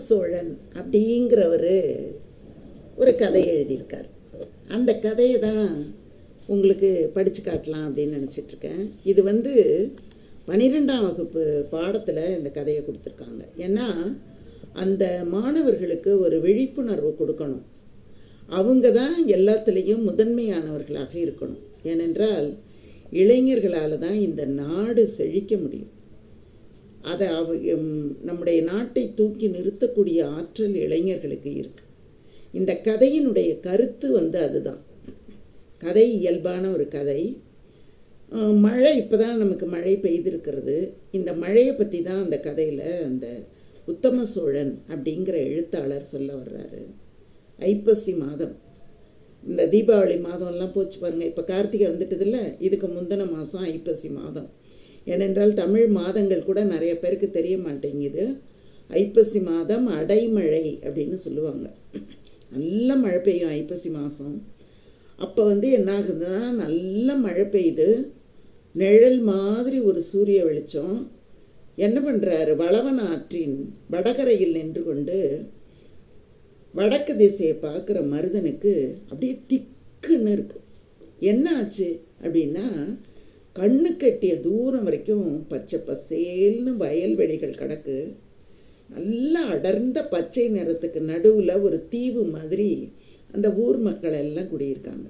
சோழன் அப்படிங்கிறவர் ஒரு கதை எழுதியிருக்கார். அந்த கதையை தான் உங்களுக்கு படித்து காட்டலாம் அப்படின்னு நினச்சிட்ருக்கேன். இது 12ஆம் வகுப்பு பாடத்தில் இந்த கதையை கொடுத்துருக்காங்க. ஏன்னா அந்த மாணவர்களுக்கு ஒரு விழிப்புணர்வு கொடுக்கணும். அவங்க தான் எல்லாத்துலேயும் முதன்மையானவர்களாக இருக்கணும். ஏனென்றால் இளைஞர்களால் தான் இந்த நாடு செழிக்க முடியும். அதை நம்முடைய நாட்டை தூக்கி நிறுத்தக்கூடிய ஆற்றல் இளைஞர்களுக்கு இருக்குது. இந்த கதையினுடைய கருத்து அதுதான். கதை இயல்பான ஒரு கதை. மழை இப்போ தான் நமக்கு மழை பெய்திருக்கிறது. இந்த மழையை பற்றி தான் அந்த கதையில் அந்த உத்தம சோழன் அப்படிங்கிற எழுத்தாளர் சொல்ல வர்றாரு. ஐப்பசி மாதம், இந்த தீபாவளி மாதம்லாம் போச்சு பாருங்கள். இப்போ கார்த்திகை வந்துட்டதில்ல, இதுக்கு முந்தின மாதம் ஐப்பசி மாதம். ஏனென்றால் தமிழ் மாதங்கள் கூட நிறைய பேருக்கு தெரிய மாட்டேங்குது. ஐப்பசி மாதம் அடைமழை அப்படின்னு சொல்லுவாங்க. நல்ல மழை பெய்யும் ஐப்பசி மாதம். அப்போ என்ன ஆகுதுன்னா, நல்ல மழை பெய்யுது, நிழல் மாதிரி ஒரு சூரிய வெளிச்சம். என்ன பண்ணுறாரு, வளவன் ஆற்றின் வடகரையில் நின்று கொண்டு வடக்கு திசையை பார்க்குற மருதனுக்கு அப்படியே திக்குன்னு இருக்குது. என்ன ஆச்சு அப்படின்னா, கண்ணு கட்டிய தூரம் வரைக்கும் பச்சை பசேல்னு வயல்வெளிகள் கிடக்கு. நல்லா அடர்ந்த பச்சை நிறத்துக்கு நடுவில் ஒரு தீவு மாதிரி அந்த ஊர் மக்கள் எல்லாம் குடியிருக்காங்க.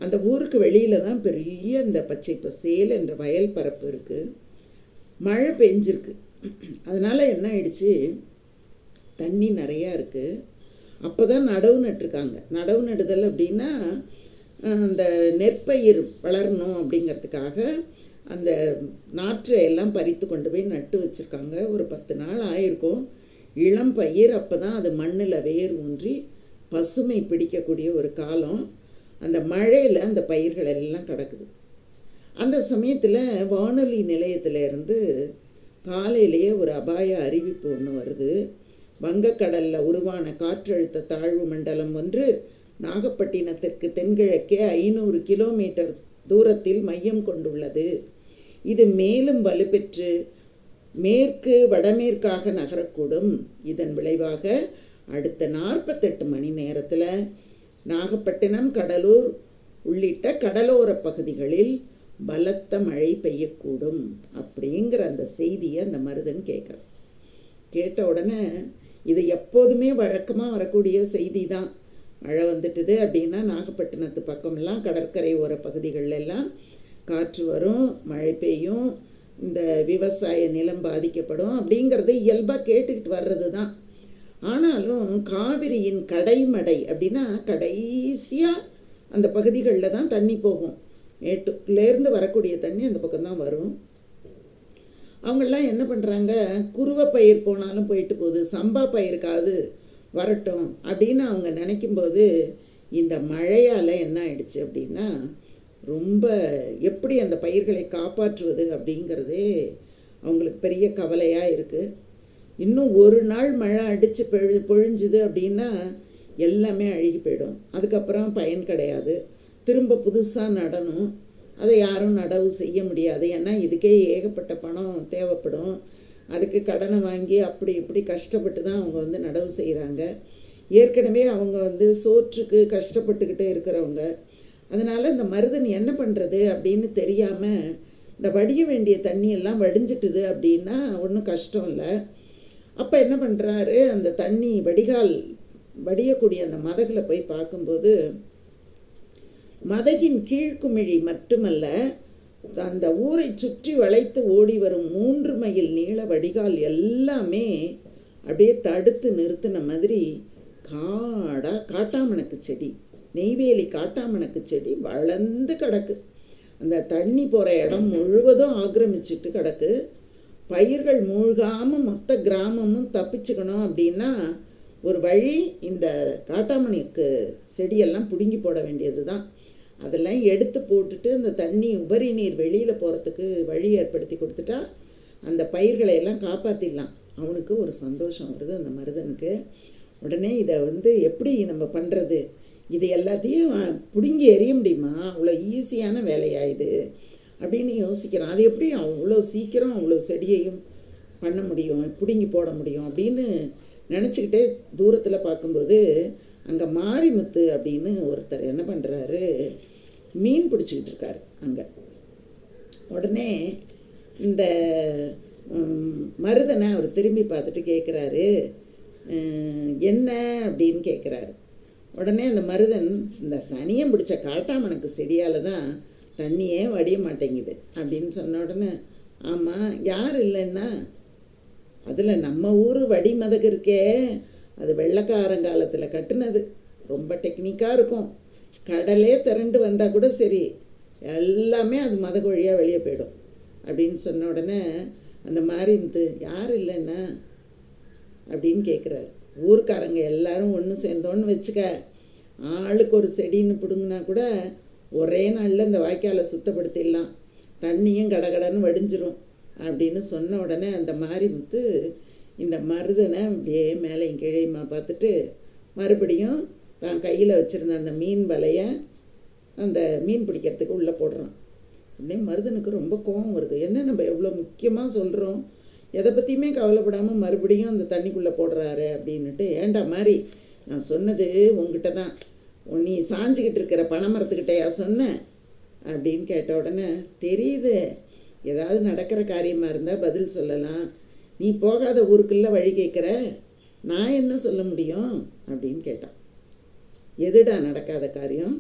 அந்த ஊருக்கு வெளியில் தான் பெரிய இந்த பச்சை பசேல் என்ற வயல் பரப்பு இருக்குது. மழை பெஞ்சிருக்கு. அதனால் என்ன ஆயிடுச்சு, தண்ணி நிறையா இருக்குது. அப்போ தான் நடவு நட்டுருக்காங்க. நடவு நடுதல் அப்படின்னா அந்த நெற்பயிர் வளரணும் அப்படிங்கிறதுக்காக அந்த நாற்றை எல்லாம் பறித்து கொண்டு போய் நட்டு வச்சுருக்காங்க. ஒரு 10 நாள் ஆயிருக்கும். இளம் பயிர். அப்போ தான் அது மண்ணில் வேர் ஊன்றி பசுமை பிடிக்கக்கூடிய ஒரு காலம். அந்த மழையில் அந்த பயிர்கள் எல்லாம் கிடக்குது. அந்த சமயத்தில் வானொலி நிலையத்திலேருந்து காலையிலேயே ஒரு அபாய அறிவிப்பு ஒன்று வருது. வங்கக்கடலில் உருவான காற்றழுத்த தாழ்வு மண்டலம் ஒன்று நாகப்பட்டினத்திற்கு தென்கிழக்கே 500 கிலோமீட்டர் தூரத்தில் மையம் கொண்டுள்ளது. இது மேலும் வலுப்பெற்று மேற்கு வடமேற்காக நகரக்கூடும். இதன் விளைவாக அடுத்த 48 மணி நேரத்தில் நாகப்பட்டினம், கடலூர் உள்ளிட்ட கடலோர பகுதிகளில் பலத்த மழை பெய்யக்கூடும் அப்படிங்கிற அந்த செய்தியை அந்த மருதன் கேட்குறான். கேட்ட உடனே இது எப்போதுமே வழக்கமாக வரக்கூடிய செய்தி தான். மழை வந்துட்டுது அப்படின்னா நாகப்பட்டினத்து பக்கமெல்லாம் கடற்கரை ஓர பகுதிகளெல்லாம் காற்று வரும், மழை பெய்யும், இந்த விவசாய நிலம் பாதிக்கப்படும் அப்படிங்கிறது இயல்பாக கேட்டுக்கிட்டு வர்றது தான். ஆனாலும் காவிரியின் கடைமடை அப்படின்னா கடைசியாக அந்த பகுதிகளில் தான் தண்ணி போகும். மேட்டுலேருந்து வரக்கூடிய தண்ணி அந்த பக்கம்தான் வரும். அவங்கெல்லாம் என்ன பண்ணுறாங்க, குருவை பயிர் போனாலும் போயிட்டு போகுது, சம்பா பயிருக்காது வரட்டும் அப்படின்னு அவங்க நினைக்கும்போது இந்த மழையால் என்ன ஆயிடுச்சு அப்படின்னா, ரொம்ப எப்படி அந்த பயிர்களை காப்பாற்றுவது அப்படிங்கிறதே அவங்களுக்கு பெரிய கவலையாக இருக்குது. இன்னும் ஒரு நாள் மழை அடித்து பொழிஞ்சுது அப்படின்னா எல்லாமே அழுகி போயிடும். அதுக்கப்புறம் பயன் கிடையாது. திரும்ப புதுசாக நடணும். அதை யாரும் நடவு செய்ய முடியாது. ஏன்னா இதுக்கே ஏகப்பட்ட பணம் தேவைப்படும். அதுக்கு கடனை வாங்கி அப்படி இப்படி கஷ்டப்பட்டு தான் அவங்க நடவு செய்கிறாங்க. ஏற்கனவே அவங்க சோற்றுக்கு கஷ்டப்பட்டுக்கிட்டே இருக்கிறவங்க. அதனால் இந்த மருதன் என்ன பண்ணுறது அப்படின்னு தெரியாமல் இந்த வடிய வேண்டிய தண்ணியெல்லாம் வடிஞ்சிட்டுது அப்படின்னா ஒன்றும் கஷ்டம் இல்லை. அப்போ என்ன பண்ணுறாரு, அந்த தண்ணி வடியக்கூடிய அந்த மதகில் போய் பார்க்கும்போது மதகின் கீழ்குமிழி மட்டுமல்ல, அந்த ஊரை சுற்றி வளைத்து ஓடி வரும் 3 மைல் நீள வடிகால் எல்லாமே அப்படியே தடுத்து நிறுத்தின மாதிரி காட்டாமணக்கு செடி, நெய்வேலி காட்டாமணக்கு செடி வளர்ந்து கிடக்கு. அந்த தண்ணி போகிற இடம் முழுவதும் ஆக்கிரமிச்சிட்டு கிடக்கு. பயிர்கள் மூழ்காமல் மொத்த கிராமமும் தப்பிச்சுக்கணும் அப்படின்னா ஒரு வழி, இந்த காட்டாமணிக்கு செடியெல்லாம் பிடுங்கி போட வேண்டியது தான். அதெல்லாம் எடுத்து போட்டுட்டு அந்த தண்ணி உபரி நீர் வெளியில் போகிறதுக்கு வழி ஏற்படுத்தி கொடுத்துட்டா அந்த பயிர்களை எல்லாம் காப்பாற்றிடலாம். அவனுக்கு ஒரு சந்தோஷம் வருது அந்த மருதனுக்கு. உடனே இதை எப்படி நம்ம பண்ணுறது, இது எல்லாத்தையும் பிடுங்கி எறிய முடியுமா, அவ்வளோ ஈஸியான வேலையா இது அப்படின்னு யோசிக்கிறான். அது எப்படி அவ்வளோ சீக்கிரம் அவ்வளோ செடியையும் பண்ண முடியும், பிடுங்கி போட முடியும் அப்படின்னு நினச்சிக்கிட்டே தூரத்தில் பார்க்கும்போது அங்கே மாரிமுத்து அப்படின்னு ஒருத்தர் என்ன பண்ணுறாரு, மீன் பிடிச்சிக்கிட்டு இருக்காரு அங்கே. உடனே இந்த மருதனை அவர் திரும்பி பார்த்துட்டு கேட்குறாரு, என்ன அப்படின்னு கேட்குறாரு. உடனே அந்த மருதன், இந்த சனியம் பிடிச்ச காட்டாமணக்கு செடியால் தான் தண்ணியே வடிய மாட்டேங்குது அப்படின்னு சொன்ன உடனே, ஆமாம் யார் இல்லைன்னா, அதில் நம்ம ஊர் வடிமதகு இருக்கே, அது வெள்ளைக்காரங்காலத்தில் கட்டுனது, ரொம்ப டெக்னிக்காக இருக்கும். கடலே திரண்டு வந்தால் கூட சரி, எல்லாமே அது மதகு வழியாக வெளியே போயிடும் அப்படின்னு சொன்ன உடனே அந்த மாரிமுத்து, யார் இல்லைன்னா அப்படின்னு கேட்குறாரு. ஊர்க்காரங்க எல்லாரும் ஒன்று சேர்ந்தோன்னு வச்சுக்க, ஆளுக்கு ஒரு செடின்னு பிடுங்கினா கூட ஒரே நாளில் இந்த வாய்க்காலை சுத்தப்படுத்திடலாம், தண்ணியும் கடகடன்னு வடிஞ்சிரும் அப்படின்னு சொன்ன உடனே அந்த மாரிமுத்து இந்த மருதனை அப்படியே மேலேயும் கீழையுமா பார்த்துட்டு மறுபடியும் தான் கையில் வச்சுருந்த அந்த மீன் வலையை அந்த மீன் பிடிக்கிறதுக்கு உள்ளே போடுறான். உடனே மருதனுக்கு ரொம்ப கோபம் வருது. என்ன நம்ம எவ்வளோ முக்கியமாக சொல்கிறோம், எதை பற்றியுமே கவலைப்படாமல் மறுபடியும் அந்த தண்ணிக்குள்ளே போடுறாரு அப்படின்னுட்டு, ஏண்டா மாதிரி நான் சொன்னது உங்ககிட்ட தான், நீ சாஞ்சிக்கிட்டு இருக்கிற பனைமரத்துக்கிட்டையா சொன்னேன் அப்படின்னு கேட்ட உடனே, தெரியுது ஏதாவது நடக்கிற காரியமாக இருந்தால் பதில் சொல்லலாம், நீ போகாத ஊருக்குள்ளே வழி கேட்குற, நான் என்ன சொல்ல முடியும் அப்படின்னு கேட்டான். எதுடா நடக்காத காரியம்?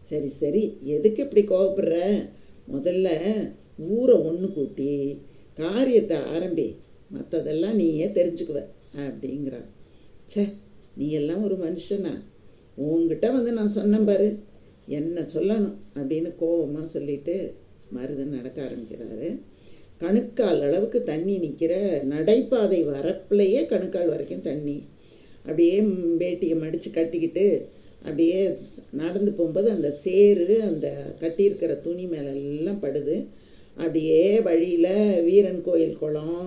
சரி சரி, எதுக்கு இப்படி கோவப்படுற, முதல்ல ஊரை ஒன்று கூட்டி காரியத்தை ஆரம்பி, மற்றதெல்லாம் நீயே தெரிஞ்சுக்குவ அப்படிங்கிறான். சே, நீ எல்லாம் ஒரு மனுஷனா, உங்ககிட்ட வந்து நான் சொன்னேன் பாரு, என்ன சொல்லணும் அப்படின்னு கோபமாக சொல்லிட்டு மருதன் நடக்க ஆரம்பிக்கிறாரு. கணுக்கால் அளவுக்கு தண்ணி நிற்கிற நடைபாதை வரப்புலையே கணுக்கால் வரைக்கும் தண்ணி. அப்படியே வேட்டியை மடித்து கட்டிக்கிட்டு அப்படியே நடந்து போகும்போது அந்த சேறு அந்த கட்டியிருக்கிற துணி மேலெல்லாம் படுது. அப்படியே வழியில் வீரன் கோயில் குளம்,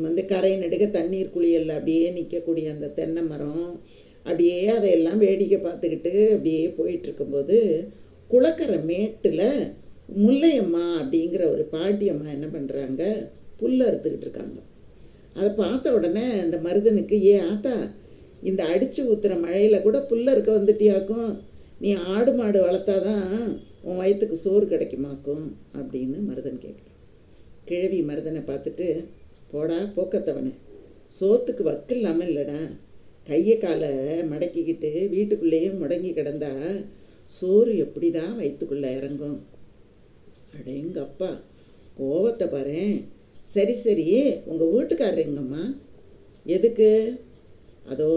வந்து கரை நடுக தண்ணீர் குளியல் அப்படியே நிற்கக்கூடிய அந்த தென்னை மரம், அப்படியே அதையெல்லாம் வேடிக்கை பார்த்துக்கிட்டு அப்படியே போயிட்டுருக்கும்போது குளக்கரை மேட்டில் முல்லையம்மா அப்படிங்கிற ஒரு பாட்டியம்மா என்ன பண்ணுறாங்க, புல் அறுத்துக்கிட்டு இருக்காங்க. அதை பார்த்த உடனே அந்த மருதனுக்கு, ஏ ஆத்தா, இந்த அடித்து ஊற்றுற மழையில் கூட புல் அறுக்க வந்துட்டியாக்கும், நீ ஆடு மாடு வளர்த்தாதான் உன் வயிற்றுக்கு சோறு கிடைக்குமாக்கும் அப்படின்னு மருதன் கேட்குறான். கிழவி மருதனை பார்த்துட்டு, போடா போக்கத்தவனை, சோத்துக்கு வக்கு இல்லாமல் இல்லைடா, கையை காலை மடக்கிக்கிட்டு வீட்டுக்குள்ளேயும் முடங்கி கிடந்தா சோறு எப்படிடா வயிற்றுக்குள்ளே இறங்கும்? அடேங்கப்பா, கோவத்தை பாரு. சரி சரி, உங்கள் வீட்டுக்காரர் எங்கம்மா? எதுக்கு? அதோ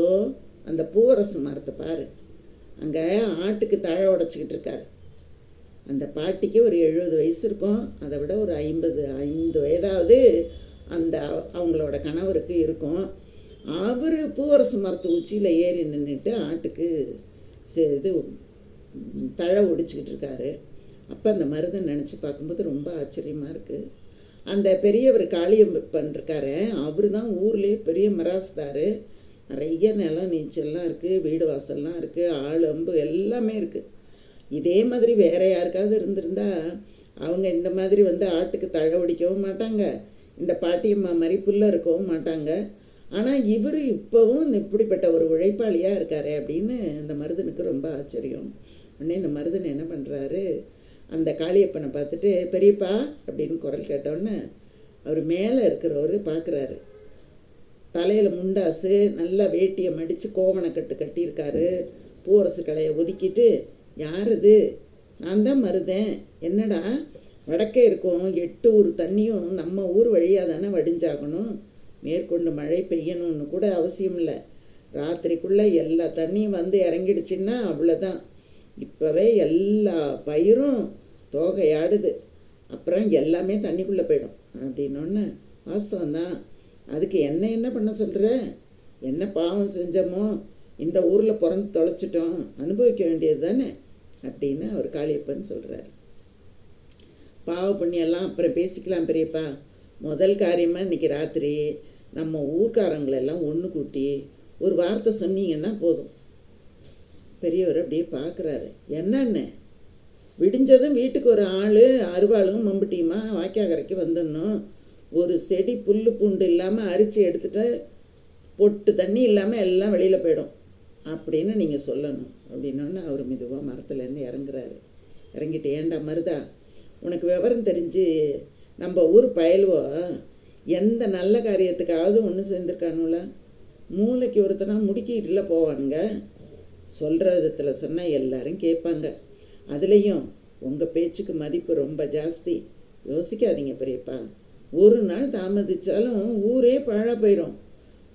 அந்த பூவரசு மரத்தை பாரு, அங்கே ஆட்டுக்கு தழை உடச்சிக்கிட்டு இருக்காரு. அந்த பாட்டிக்கு ஒரு 70 வயசு இருக்கும், அதை விட ஒரு 5 வயதாவது அந்த அவங்களோட கணவருக்கு இருக்கும். அவர் பூவரசு மரத்து உச்சியில் ஏறி நின்றுட்டு ஆட்டுக்கு இது தழை ஒடிச்சிக்கிட்டு இருக்காரு. அப்போ அந்த மருதன் நினச்சி பார்க்கும்போது ரொம்ப ஆச்சரியமாக இருக்குது. அந்த பெரியவர் காளியப்பன் இருக்காரு, அவர் தான் ஊர்லேயே பெரிய மராஸ்தார். நிறைய நிலம் நீச்சல்லாம் இருக்குது, வீடு வாசல்லாம் இருக்குது, ஆள் அம்பு எல்லாமே இருக்குது. இதே மாதிரி வேறு யாருக்காவது இருந்திருந்தா அவங்க இந்த மாதிரி வந்து ஆட்டுக்கு தழை ஒடிக்கவும் மாட்டாங்க, இந்த பாட்டியம்மா மாதிரி புல்ல இருக்கவும் மாட்டாங்க. ஆனால் இவர் இப்போவும் இப்படிப்பட்ட ஒரு உழைப்பாளியாக இருக்காரு அப்படின்னு இந்த மருதனுக்கு ரொம்ப ஆச்சரியம். உடனே இந்த மருதன் என்ன பண்ணுறாரு, அந்த காளியப்பனை பார்த்துட்டு, பெரியப்பா அப்படின்னு குரல் கேட்டோன்னே அவர் மேலே இருக்கிறவர் பார்க்குறாரு. தலையில் முண்டாசு, நல்லா வேட்டியை மடித்து கோவணக்கட்டு கட்டியிருக்காரு, பூவரசு கலையை ஒதுக்கிட்டு, யார் இது? நான் தான் மருதேன். என்னடா வடக்கே இருக்கும் 8 ஊர் தண்ணியும் நம்ம ஊர் வழியாக தானே வடிஞ்சாகணும், மேற்கொண்டு மழை பெய்யணும்னு கூட அவசியம் இல்லை, ராத்திரிக்குள்ளே எல்லா தண்ணியும் வந்து இறங்கிடுச்சின்னா அவ்வளோதான், இப்போவே எல்லா பயிரும் தோகையாடுது, அப்புறம் எல்லாமே தண்ணிக்குள்ளே போயிடும் அப்படின்னோன்னு, வாஸ்தவந்தான், அதுக்கு என்ன பண்ண சொல்கிற? என்ன பாவம் செஞ்சோமோ, இந்த ஊரில் பிறந்து தொலைச்சிட்டோம், அனுபவிக்க வேண்டியது தானே அப்படின்னு அவர் காளியப்பன் சொல்கிறார். பாவ புண்ணியெல்லாம் அப்புறம் பேசிக்கலாம் பெரியப்பா, முதல் காரியமாக இன்றைக்கி ராத்திரி நம்ம ஊர்க்காரங்களெல்லாம் ஒன்று கூட்டி ஒரு வார்த்தை சொன்னீங்கன்னா போதும். பெரியவர் அப்படியே பார்க்குறாரு. என்னன்னு? விடிஞ்சதும் வீட்டுக்கு ஒரு ஆள் அருவாளும் மம்புட்டியுமா வாய்க்காக்கரைக்கு வந்துடணும், ஒரு செடி புல் பூண்டு இல்லாமல் அரிச்சு எடுத்துகிட்டு பொட்டு தண்ணி இல்லாமல் எல்லாம் வெளியில் போயிடும் அப்படின்னு நீங்கள் சொல்லணும் அப்படின்னோன்னு அவர் மெதுவாக மரத்துலேருந்து இறங்குறாரு. இறங்கிட்டு, ஏண்டா மருதா, உனக்கு விவரம் தெரிஞ்சு நம்ம ஊர் பயல்வோ எந்த நல்ல காரியத்துக்காவது ஒன்று சேர்ந்துருக்கானுல? மூளைக்கு ஒருத்தனா முடுக்கிட்டுல போவானுங்க. சொல்கிற விதத்தில் சொன்னால் எல்லாரும் கேட்பாங்க. அதுலேயும் உங்கள் பேச்சுக்கு மதிப்பு ரொம்ப ஜாஸ்தி. யோசிக்காதீங்க பெரியப்பா, ஒரு நாள் தாமதித்தாலும் ஊரே பாழாக போயிடும்.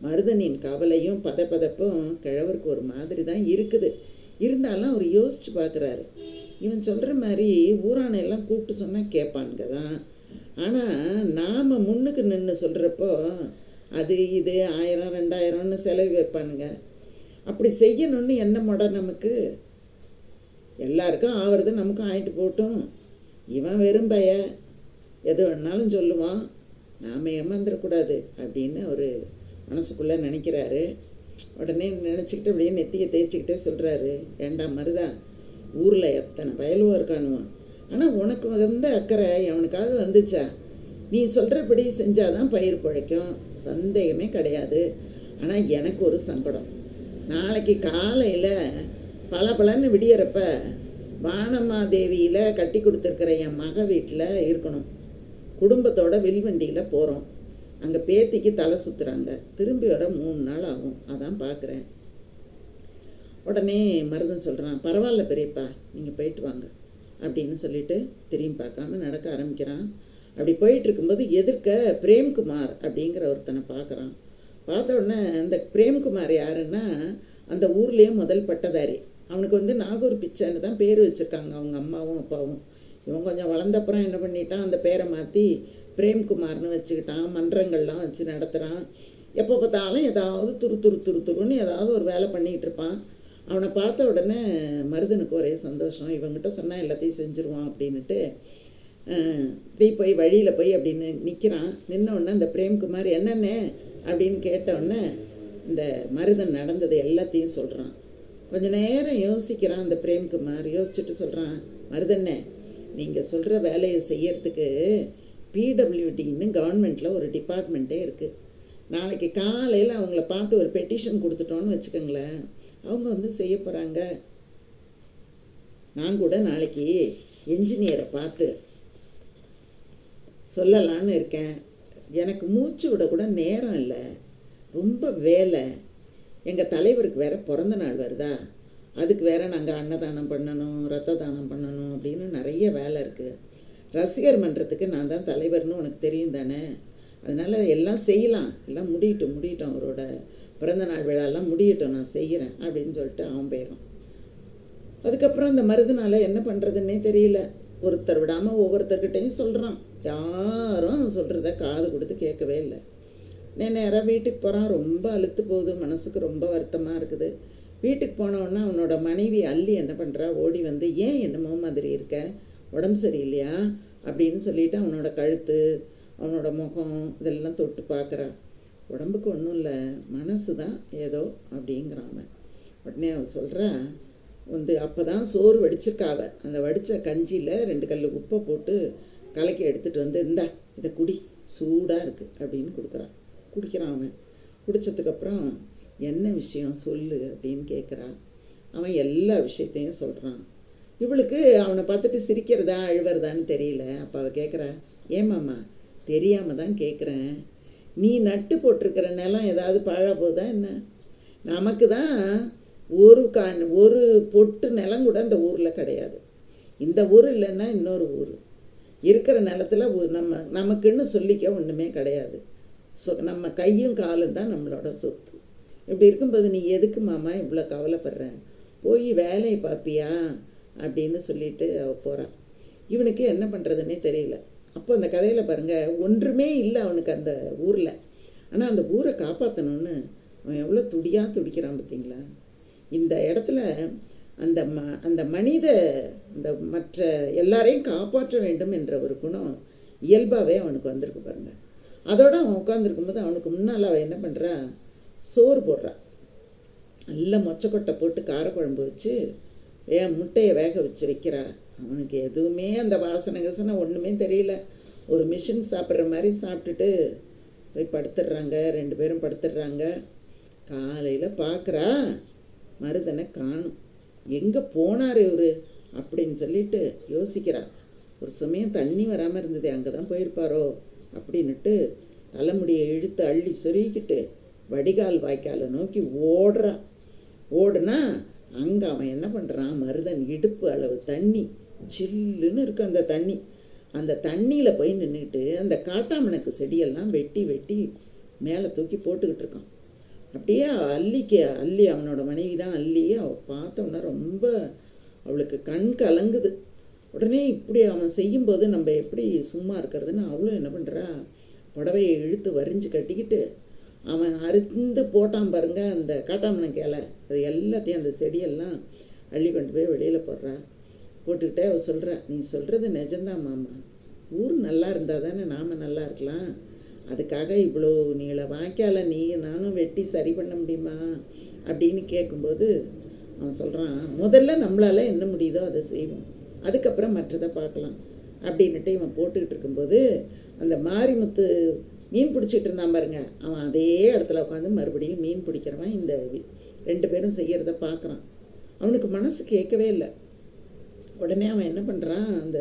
மருதனின் கவலையும் பதப்பதப்பும் கிழவருக்கு ஒரு மாதிரி தான் இருக்குது. இருந்தாலும் அவர் யோசித்து பார்க்குறாரு. இவன் சொல்கிற மாதிரி ஊரானையெல்லாம் கூப்பிட்டு சொன்னால் கேட்பானுங்க தான். ஆனால் நாம் முன்னுக்கு நின்று சொல்கிறப்போ அது இது 1000 2000ன்னு செலவு வைப்பானுங்க. அப்படி செய்யணும்னு என்ன மொட நமக்கு? எல்லாருக்கும் ஆவறது நமக்கும் ஆகிட்டு போட்டும். இவன் வெறும் பைய எது வேணாலும் சொல்லுவான், நாம் ஏமாந்துடக்கூடாது அப்படின்னு அவர் மனசுக்குள்ளே நினைக்கிறாரு. உடனே நினச்சிக்கிட்டு அப்படியே நெத்தியை தேய்ச்சிக்கிட்டே சொல்கிறாரு, ஏண்டா மருதா, ஊரில் எத்தனை பயலுவோ இருக்கானுவான். ஆனால் உனக்கு வந்த அக்கறை எவனுக்காவது வந்துச்சா? நீ சொல்கிறபடி செஞ்சால் தான் பயிர் பிழைக்கும், சந்தேகமே கிடையாது. ஆனால் எனக்கு ஒரு சங்கடம். நாளைக்கு காலையில் பலன்னு விடியறப்ப வானமாதேவியில் கட்டி கொடுத்துருக்கிற என் மக வீட்டில் இருக்கணும். குடும்பத்தோட வில்வண்டியில் போகிறோம். அங்கே பேத்திக்கு தலை சுற்றுறாங்க. திரும்பி வர 3 நாள் ஆகும். அதான் பார்க்குறேன். உடனே மருதன் சொல்கிறான், பரவாயில்ல பெரியப்பா, நீங்கள் போயிட்டு வாங்க அப்படின்னு சொல்லிட்டு திரும்பி பார்க்காம நடக்க ஆரம்பிக்கிறான். அப்படி போயிட்டுருக்கும்போது எதிர்க்க பிரேம்குமார் அப்படிங்கிற ஒருத்தனை பார்க்குறான். பார்த்த உடனே அந்த பிரேம்குமார் யாருன்னா அந்த ஊர்லேயே முதல் பட்டதாரி. அவனுக்கு வந்து நாகூர் பிச்சைன்னு தான் பேர் வச்சுருக்காங்க அவங்க அம்மாவும் அப்பாவும். இவன் கொஞ்சம் வளர்ந்தப்புறம் என்ன பண்ணிட்டான், அந்த பேரை மாற்றி பிரேம்குமார்னு வச்சுக்கிட்டான். மன்றங்கள்லாம் வச்சு நடத்துகிறான். எப்போ பார்த்தாலும் ஏதாவது துருன்னு ஏதாவது ஒரு வேலை பண்ணிகிட்டு இருப்பான். அவனை பார்த்த உடனே மருதனுக்கு ஒரே சந்தோஷம். இவங்கிட்ட சொன்னால் எல்லாத்தையும் செஞ்சுருவான் அப்படின்ட்டு இப்படி போய் வழியில் போய் அப்படின்னு நிற்கிறான். நின்னோடனே அந்த பிரேம்குமார் என்னென்ன அப்படின்னு கேட்டவுடனே இந்த மருதன் நடந்தது எல்லாத்தையும் சொல்கிறான். கொஞ்ச நேரம் யோசிக்கிறான் அந்த பிரேம்குமார். யோசிச்சுட்டு சொல்கிறான், மருதண்ணே, நீங்கள் சொல்கிற வேலையை செய்யறதுக்கு பிடபிள்யூடின்னு கவர்மெண்ட்டில் ஒரு டிபார்ட்மெண்ட்டே இருக்குது. நாளைக்கு காலையில் அவங்கள பார்த்து ஒரு பெட்டிஷன் கொடுத்துட்டோன்னு வச்சுக்கோங்களேன், அவங்க வந்து செய்ய போகிறாங்க. நான் கூட நாளைக்கு என்ஜினியரை பார்த்து சொல்லலான்னு இருக்கேன். எனக்கு மூச்சு விட கூட நேரம் இல்லை, ரொம்ப வேலை. எங்கள் தலைவருக்கு வேறு பிறந்த நாள் வருதா, அதுக்கு வேறு நாங்கள் அன்னதானம் பண்ணணும், ரத்த தானம் பண்ணணும் அப்படின்னு நிறைய வேலை இருக்குது. ரசிகர் மன்றத்துக்கு நான் தான் தலைவர்னு உனக்கு தெரியும் தானே, அதனால் எல்லாம் செய்யலாம், எல்லாம் முடியட்டும், அவரோட பிறந்தநாள் விழாலாம் முடியட்டும், நான் செய்கிறேன் அப்படின்னு சொல்லிட்டு அவன் போயிடும். அதுக்கப்புறம் அந்த மருதனால் என்ன பண்ணுறதுன்னே தெரியல. ஒருத்தர் விடாமல் ஒவ்வொருத்தர்கிட்டையும் சொல்கிறான். யாரும் அவன் சொல்கிறத காது கொடுத்து கேட்கவே இல்லை. நேராக வீட்டுக்கு போகிறான். ரொம்ப அழுத்து போகுது, மனசுக்கு ரொம்ப வருத்தமாக இருக்குது. வீட்டுக்கு போனவுடனே அவனோட மனைவி அல்லி என்ன பண்ணுறா, ஓடி வந்து, ஏன் என்னமோ மாதிரி இருக்க, உடம்பு சரியில்லையா அப்படின்னு சொல்லிட்டு அவனோட கழுத்து, அவனோட முகம் இதெல்லாம் தொட்டு பார்க்குறா. உடம்புக்கு ஒன்றும் இல்லை, மனசு தான் ஏதோ அப்படிங்கிறான் அவன். உடனே அவன் சொல்கிறா, வந்து அப்போ தான் சோறு வடிச்சிருக்காவ. அந்த வடித்த கஞ்சியில் 2 கல் உப்பை போட்டு கலக்கி எடுத்துகிட்டு வந்து, இந்தா இதை குடி, சூடாக இருக்குது அப்படின்னு குடிக்கிறான். அவன் குடித்ததுக்கப்புறம் என்ன விஷயம் சொல்லு அப்படின்னு கேட்குறான். அவன் எல்லா விஷயத்தையும் சொல்கிறான். இவளுக்கு அவனை பார்த்துட்டு சிரிக்கிறதா அழுவுறதான்னு தெரியல. அப்போ அவள் கேட்குறா, ஏமாம்மா, தெரியாமல் தான் கேட்குறேன், நீ நட்டு போட்டிருக்கிற நிலம் ஏதாவது பாழா போதா என்ன? நமக்கு தான் ஒரு பொட்டு நிலம் கூட இந்த ஊரில் கிடையாது. இந்த ஊர் இல்லைன்னா இன்னொரு ஊர் இருக்கிற நிலத்தில் நமக்குன்னு சொல்லிக்க ஒன்றுமே கிடையாது. நம்ம கையும் காலும் தான் நம்மளோட சொத்து. இப்படி இருக்கும்போது நீ எதுக்கு மாமா இவ்வளோ கவலைப்படுற, போய் வேலையை பார்ப்பியா அப்படின்னு சொல்லிட்டு அவள் போகிறான். இவனுக்கு என்ன பண்ணுறதுன்னே தெரியல. அப்போ அந்த கதையில் பாருங்கள், ஒன்றுமே இல்லை அவனுக்கு அந்த ஊரில். ஆனால் அந்த ஊரை காப்பாற்றணுன்னு அவன் எவ்வளோ துடிக்கிறான் பார்த்தீங்களா. இந்த இடத்துல அந்த மனித இந்த மற்ற எல்லாரையும் காப்பாற்ற வேண்டும் என்ற ஒரு குணம் இயல்பாகவே அவனுக்கு வந்திருக்கு பாருங்கள். அதோடு அவன் உட்காந்துருக்கும்போது அவனுக்கு முன்னால் அவன் என்ன பண்ணுறா, சோறு போடுறா. நல்லா மொச்சக்கொட்டை போட்டு காரக்குழம்பு வச்சு முட்டையை வேக வச்சு வைக்கிறா. அவனுக்கு எதுவுமே அந்த வாசனை ஒன்றுமே தெரியல. ஒரு மிஷின் சாப்பிட்ற மாதிரி சாப்பிட்டுட்டு போய் படுத்துடுறாங்க. 2 பேரும் படுத்துடுறாங்க. காலையில் பார்க்குறா மருதனை காணும். எங்கே போனார் இவர் அப்படின்னு சொல்லிட்டு யோசிக்கிறா. ஒரு சமயம் தண்ணி வராமல் இருந்தது, அங்கே தான் போயிருப்பாரோ அப்படின்னுட்டு தலைமுடியை இழுத்து அள்ளி சொருகிக்கிட்டு வடிகால் வாய்க்காலை நோக்கி ஓடுறான். ஓடுனா அங்கே அவன் என்ன பண்ணுறான், மருதன் இடுப்பு அளவு தண்ணி சில்லுன்னு இருக்கு அந்த தண்ணி. அந்த தண்ணியில் போய் நின்றுட்டு அந்த காட்டாமணக்கு செடியெல்லாம் வெட்டி வெட்டி மேலே தூக்கி போட்டுக்கிட்டு இருக்கான். அப்படியே அல்லி அவனோட மனைவி தான் அல்லி. அவள் பார்த்தோன்னா ரொம்ப அவளுக்கு கண் கலங்குது. உடனே இப்படி அவன் செய்யும்போது நம்ம எப்படி சும்மா இருக்கிறதுன்னு அவளும் என்ன பண்ணுறா, புடவையை இழுத்து வரிஞ்சு கட்டிக்கிட்டு அவன் அறுந்து போட்டான் பாருங்க அந்த காட்டாமணக்கு இலை, அது எல்லாத்தையும் அந்த செடியெல்லாம் அள்ளி கொண்டு போய் வெளியில் போடுறா. போட்டுக்கிட்டே அவள் சொல்கிறா, நீ சொல்கிறது நிஜந்தான் மாமா, ஊர் நல்லா இருந்தால் தானே நாம் நல்லா இருக்கலாம், அதுக்காக இவ்வளோ நீள வாய்க்கால நானும் வெட்டி சரி பண்ண முடியுமா அப்படின்னு கேட்கும்போது அவன் சொல்கிறான், முதல்ல நம்மளால் என்ன முடியுதோ அதை செய்வோம், அதுக்கப்புறம் மற்றதை பார்க்கலாம் அப்படின்னுட்டு இவன் போட்டுக்கிட்டு இருக்கும்போது அந்த மாரிமுத்து மீன் பிடிச்சிட்டு இருந்தான் பாருங்க, அவன் அதே இடத்துல உட்காந்து மறுபடியும் மீன் பிடிக்கிறவன் இந்த 2 பேரும் செய்கிறத பார்க்குறான். அவனுக்கு மனசு கேட்கவே இல்லை. உடனே அவன் என்ன பண்ணுறான், அந்த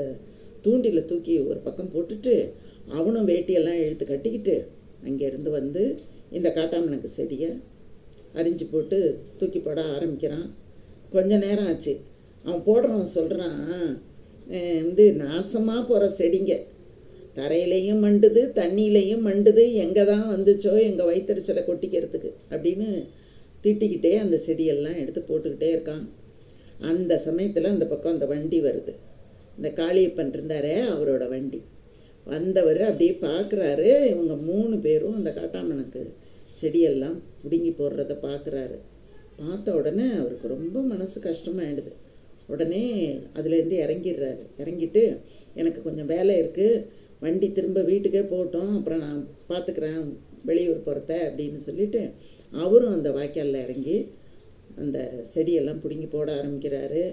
தூண்டில் தூக்கி ஒரு பக்கம் போட்டுட்டு அவனும் வேட்டியெல்லாம் இழுத்து கட்டிக்கிட்டு அங்கேருந்து வந்து இந்த காட்டாமணக்கு செடியை அரிஞ்சு போட்டு தூக்கி போட ஆரம்பிக்கிறான். கொஞ்ச நேரம் ஆச்சு. அவன் போடுறவன் சொல்கிறான், நாசமாக போகிற செடிங்க தரையிலையும் மண்டுது தண்ணியிலையும் மண்டுது, எங்கே தான் வந்துச்சோ எங்கள் வயிற்றுச்சலை கொட்டிக்கிறதுக்கு அப்படின்னு திட்டிக்கிட்டே அந்த செடியெல்லாம் எடுத்து போட்டுக்கிட்டே இருக்கான். அந்த சமயத்தில் அந்த பக்கம் அந்த வண்டி வருது. இந்த காளியப்பன் இருந்தாரே அவரோட வண்டி வந்தவர் அப்படியே பார்க்குறாரு. இவங்க 3 பேரும் அந்த காட்டாமணக்கு செடியெல்லாம் பிடுங்கி போடுறத பார்க்குறாரு. பார்த்த உடனே அவருக்கு ரொம்ப மனசு கஷ்டமாயிடுது. உடனே அதுலேருந்து இறங்கிடுறாரு. இறங்கிட்டு எனக்கு கொஞ்சம் வேலை இருக்குது, வண்டி திரும்ப வீட்டுக்கே போட்டோம், அப்புறம் நான் பார்த்துக்கிறேன் வெளியூர் போகிறத அப்படின்னு சொல்லிவிட்டு அவரும் அந்த வாய்க்காலில் இறங்கி அந்த செடியெல்லாம் பிடுங்கி போட ஆரம்பிக்கிறாரு.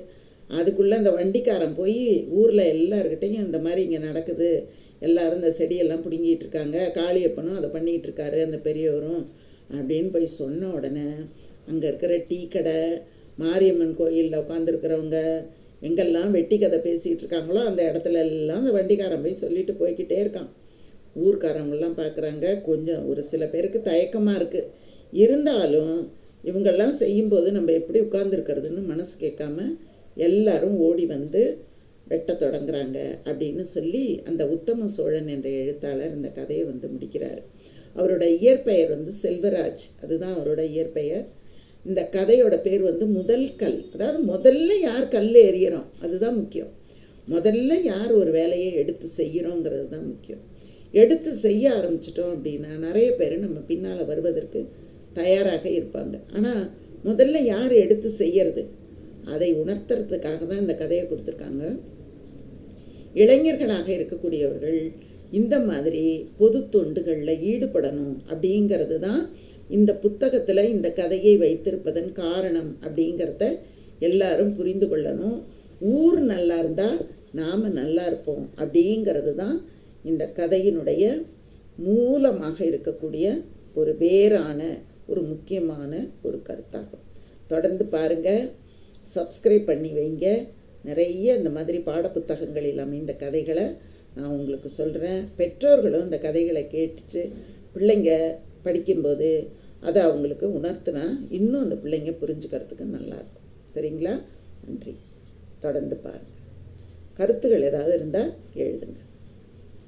அதுக்குள்ளே அந்த வண்டிக்காரன் போய் ஊரில் எல்லாருக்கிட்டையும் இந்த மாதிரி இங்கே நடக்குது, எல்லோரும் இந்த செடியெல்லாம் பிடுங்கிட்டு இருக்காங்க, காளியப்பனும் அதை பண்ணிகிட்டு இருக்காரு அந்த பெரியவரும் அப்படின்னு போய் சொன்ன உடனே அங்கே இருக்கிற டீ கடை, மாரியம்மன் கோயிலில் உட்காந்துருக்கிறவங்க எங்கெல்லாம் வெட்டி கதை பேசிகிட்டு இருக்காங்களோ அந்த இடத்துல எல்லாம் அந்த வண்டிக்காரன் போய் சொல்லிட்டு போய்கிட்டே இருக்கான். ஊர்க்காரவங்கெல்லாம் பார்க்குறாங்க. கொஞ்சம் ஒரு சில பேருக்கு தயக்கமாக இருக்குது, இருந்தாலும் இவங்கெல்லாம் செய்யும்போது நம்ம எப்படி உட்கார்ந்துருக்கிறதுன்னு மனசு கேட்காம எல்லாரும் ஓடி வந்து வெட்ட தொடங்குறாங்க அப்படின்னு சொல்லி அந்த உத்தம சோழன் என்ற எழுத்தாளர் இந்த கதையை முடிக்கிறார். அவரோட இயற்பெயர் செல்வராஜ், அதுதான் அவரோட இயற்பெயர். இந்த கதையோட பேர் முதல் கல். அதாவது முதல்ல யார் கல் எறிகிறோம் அதுதான் முக்கியம். முதல்ல யார் ஒரு வேலையை எடுத்து செய்கிறோங்கிறது தான் முக்கியம். எடுத்து செய்ய ஆரம்பிச்சிட்டோம் அப்படின்னா நிறைய பேர் நம்ம பின்னால் வருவதற்கு தயாராக இருப்பாங்க. ஆனால் முதல்ல யார் எடுத்து செய்யறது அதை உணர்த்துறதுக்காக தான் இந்த கதையை கொடுத்துருக்காங்க. இளைஞர்களாக இருக்கக்கூடியவர்கள் இந்த மாதிரி பொது தொண்டுகளில் ஈடுபடணும் அப்படிங்கிறது தான் இந்த புத்தகத்தில் இந்த கதையை வைத்திருப்பதன் காரணம் அப்படிங்கிறத எல்லாரும் புரிந்து கொள்ளணும். ஊர் நல்லா இருந்தால் நாம் நல்லா இருப்போம் அப்படிங்கிறது தான் இந்த கதையினுடைய மூலமாக இருக்கக்கூடிய ஒரு வேறான ஒரு முக்கியமான ஒரு கருத்தாகும். தொடர்ந்து பாருங்கள், சப்ஸ்கிரைப் பண்ணி வைங்க. நிறைய இந்த மாதிரி பாடப்புத்தகங்களில் அமைந்த கதைகளை நான் உங்களுக்கு சொல்கிறேன். பெற்றோர்களும் இந்த கதைகளை கேட்டுட்டு பிள்ளைங்க படிக்கும்போது அதை அவங்களுக்கு உணர்த்தினா இன்னும் அந்த பிள்ளைங்க புரிஞ்சுக்கிறதுக்கு நல்லாயிருக்கும். சரிங்களா? நன்றி. தொடர்ந்து பாருங்கள். கருத்துக்கள் ஏதாவது இருந்தால் எழுதுங்க.